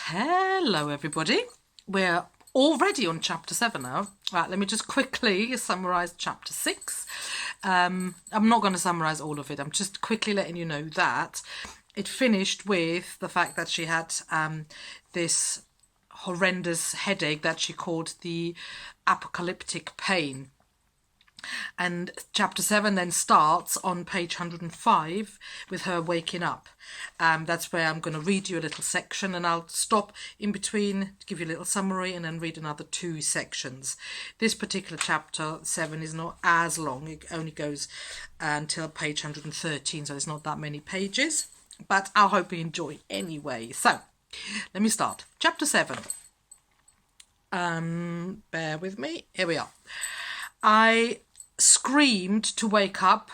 Hello everybody, we're already on chapter 7 now. Right, let me just quickly summarise chapter 6. I'm not going to summarise all of it, I'm just quickly letting you know that it finished with the fact that she had this horrendous headache that she called the apocalyptic pain. And chapter 7 then starts on page 105 with her waking up. That's where I'm going to read you a little section, and I'll stop in between to give you a little summary and then read another 2 sections. This particular chapter 7 is not as long, it only goes until page 113, so it's not that many pages, but I hope you enjoy anyway. So let me start. Chapter 7. Bear with me. Here we are. I screamed to wake up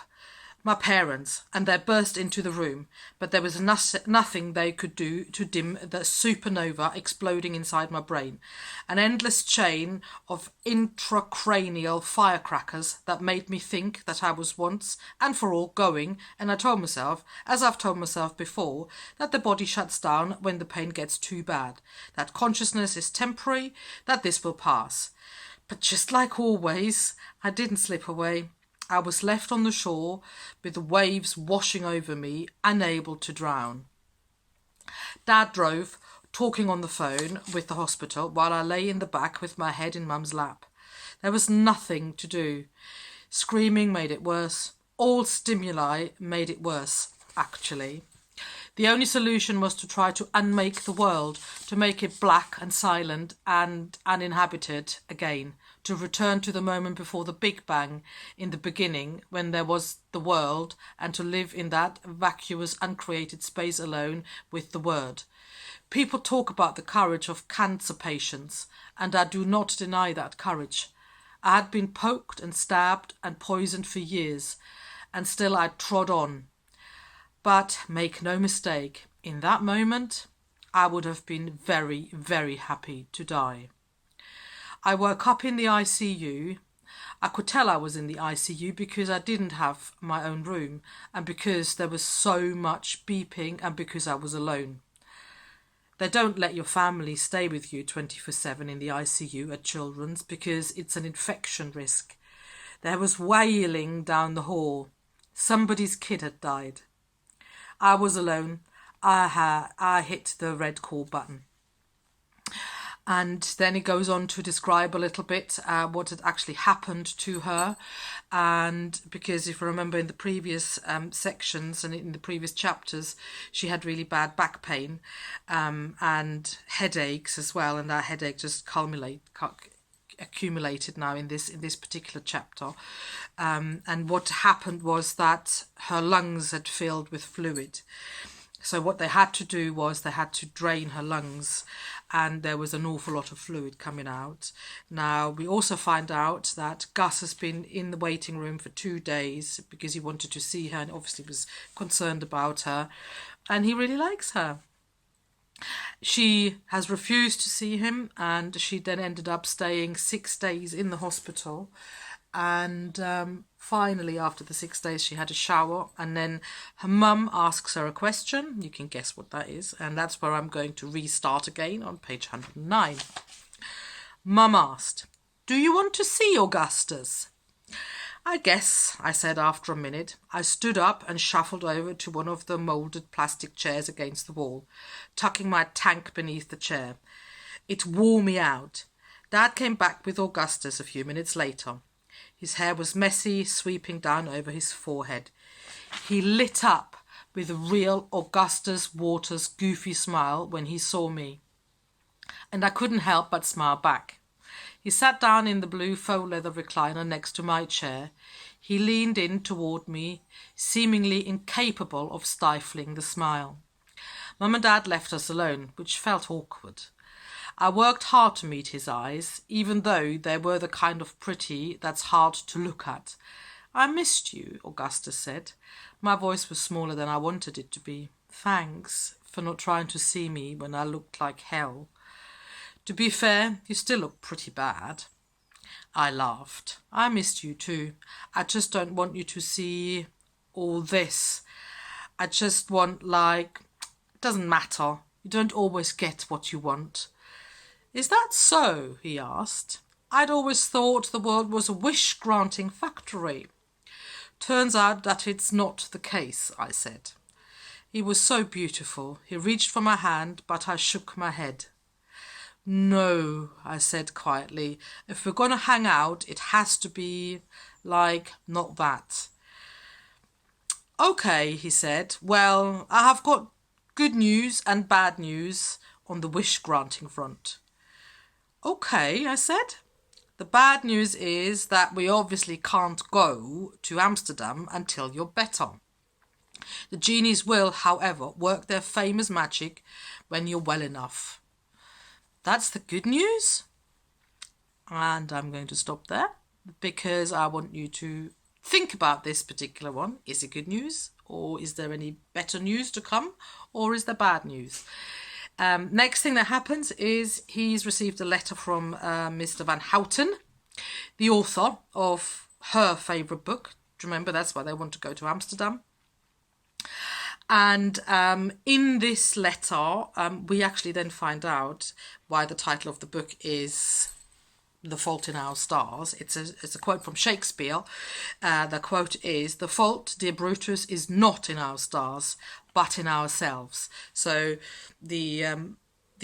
my parents, and they burst into the room, but there was nothing they could do to dim the supernova exploding inside my brain, an endless chain of intracranial firecrackers that made me think that I was once and for all going, and I told myself, as I've told myself before, that the body shuts down when the pain gets too bad, that consciousness is temporary, that this will pass. But just like always, I didn't slip away. I was left on the shore with the waves washing over me, unable to drown. Dad drove, talking on the phone with the hospital, while I lay in the back with my head in Mum's lap. There was nothing to do. Screaming made it worse. All stimuli made it worse, actually. The only solution was to try to unmake the world, to make it black and silent and uninhabited again, to return to the moment before the Big Bang, in the beginning, when there was the world, and to live in that vacuous, uncreated space alone with the Word. People talk about the courage of cancer patients, and I do not deny that courage. I had been poked and stabbed and poisoned for years, and still I trod on. But make no mistake, in that moment, I would have been very, very happy to die. I woke up in the ICU. I could tell I was in the ICU because I didn't have my own room, and because there was so much beeping, and because I was alone. They don't let your family stay with you 24/7 in the ICU at Children's because it's an infection risk. There was wailing down the hall. Somebody's kid had died. I was alone. I hit the red call button. And then it goes on to describe a little bit what had actually happened to her. And because if you remember in the previous sections and in the previous chapters, she had really bad back pain and headaches as well. And that headache just accumulated now in this particular chapter. And what happened was that her lungs had filled with fluid. So what they had to do was they had to drain her lungs, and there was an awful lot of fluid coming out. Now, we also find out that Gus has been in the waiting room for 2 days because he wanted to see her and obviously was concerned about her, and he really likes her. She has refused to see him, and she then ended up staying 6 days in the hospital. And finally, after the 6 days, she had a shower, and then her mum asks her a question. You can guess what that is, and that's where I'm going to restart again on page 109. Mum asked, "Do you want to see Augustus?" "I guess," I said after a minute. I stood up and shuffled over to one of the moulded plastic chairs against the wall, tucking my tank beneath the chair. It wore me out. Dad came back with Augustus a few minutes later. His hair was messy, sweeping down over his forehead. He lit up with a real Augustus Waters goofy smile when he saw me, and I couldn't help but smile back. He sat down in the blue faux leather recliner next to my chair. He leaned in toward me, seemingly incapable of stifling the smile. Mum and Dad left us alone, which felt awkward. I worked hard to meet his eyes, even though they were the kind of pretty that's hard to look at. "I missed you," Augustus said. My voice was smaller than I wanted it to be. "Thanks for not trying to see me when I looked like hell. To be fair, you still look pretty bad." I laughed. "I missed you too. I just don't want you to see all this. I just want, it doesn't matter. You don't always get what you want. Is that so? He asked. I'd always thought the world was a wish-granting factory. Turns out that it's not the case, I said. He was so beautiful. He reached for my hand, but I shook my head. No, I said quietly. If we're going to hang out, it has to be like not that. Okay, he said. Well, I have got good news and bad news on the wish-granting front. Okay, I said. The bad news is that we obviously can't go to Amsterdam until you're better. The genies will, however, work their famous magic when you're well enough. That's the good news. And I'm going to stop there because I want you to think about this particular one. Is it good news? Or is there any better news to come? Or is there bad news? Next thing that happens is he's received a letter from Mr. Van Houten, the author of her favourite book. Do you remember? That's why they want to go to Amsterdam. And in this letter, we actually then find out why the title of the book is The Fault in Our Stars. It's a quote from Shakespeare. The quote is, "The fault, dear Brutus, is not in our stars, but in ourselves." So the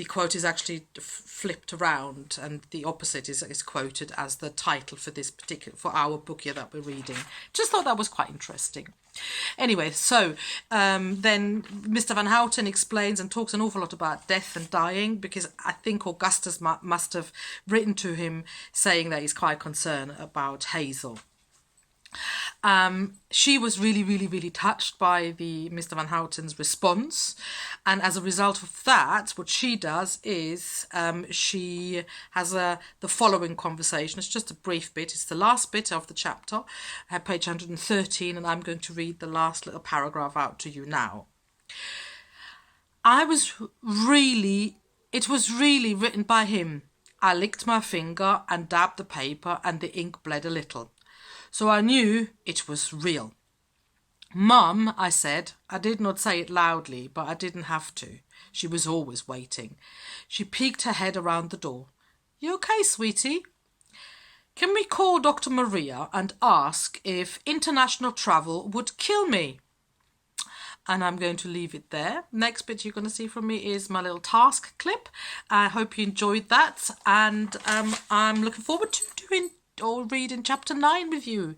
quote is actually flipped around, and the opposite is quoted as the title for this particular, for our book here that we're reading. Just thought that was quite interesting. Anyway, so then Mr. Van Houten explains and talks an awful lot about death and dying, because I think Augustus must have written to him saying that he's quite concerned about Hazel. She was really, really, really touched by the Mr. Van Houten's response, and as a result of that, what she does is she has the following conversation. It's just a brief bit. It's the last bit of the chapter, page 113, and I'm going to read the last little paragraph out to you now. It was really written by him. I licked my finger and dabbed the paper, and the ink bled a little. So I knew it was real. "Mum," I said. I did not say it loudly, but I didn't have to. She was always waiting. She peeked her head around the door. "You okay, sweetie? Can we call Dr. Maria and ask if international travel would kill me?" And I'm going to leave it there. Next bit you're going to see from me is my little task clip. I hope you enjoyed that, and I'm looking forward to doing or reading chapter 9 with you.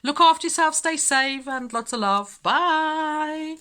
Look after yourself, stay safe, and lots of love. Bye.